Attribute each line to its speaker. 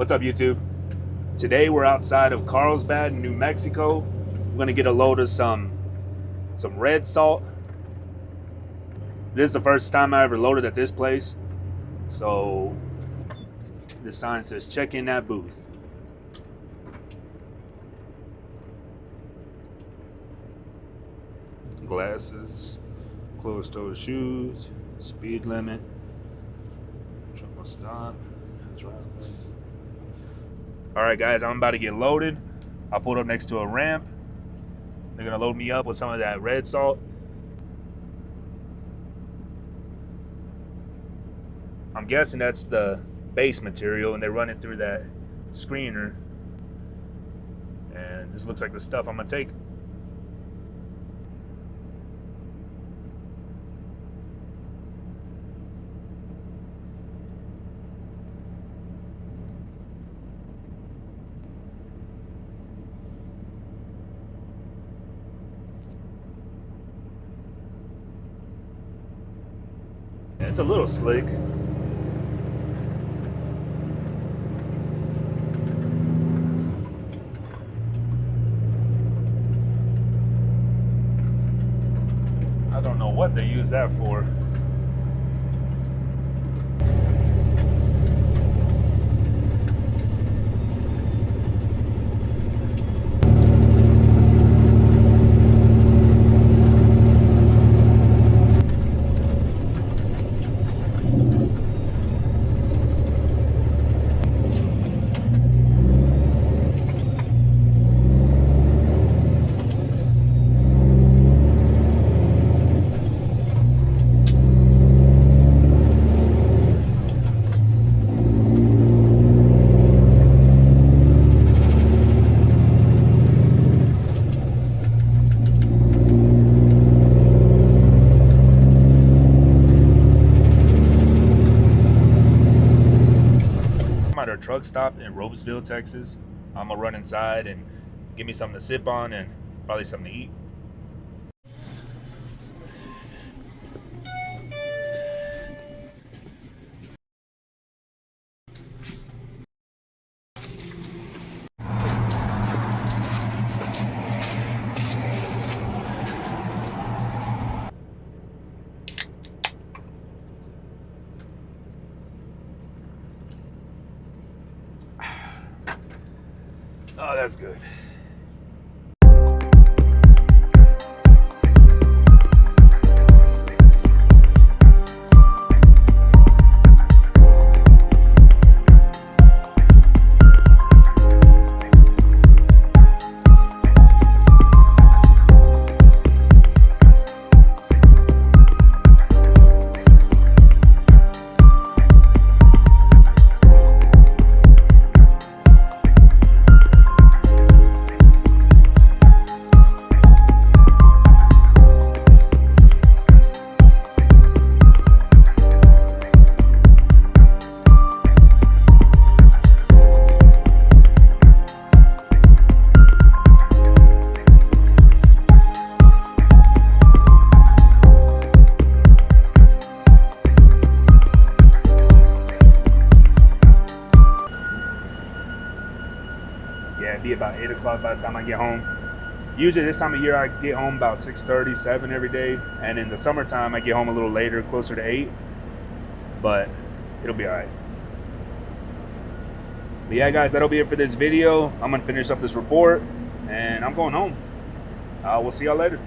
Speaker 1: What's up, YouTube? Today we're outside of Carlsbad, New Mexico. We're gonna get a load of some red salt. This is the first time I ever loaded at this place. So the sign says check in that booth. Glasses, closed-toed shoes, speed limit, truck will stop. All right, guys, I'm about to get loaded. I pulled up next to a ramp. They're gonna load me up with some of that red salt. I'm guessing that's the base material, and they run it through that screener. And this looks like the stuff I'm gonna take. It's a little slick. I don't know what they use that for. At our truck stop in Robesville, Texas. I'm gonna run inside and give me something to sip on and probably something to eat. Oh, that's good. Yeah, it'd be about 8 o'clock by the time I get home. Usually this time of year I get home about 6:30, 7 every day. And in the summertime I get home a little later, closer to 8. But it'll be all right. But yeah, guys, that'll be it for this video. I'm gonna finish up this report and I'm going home. We'll see y'all later.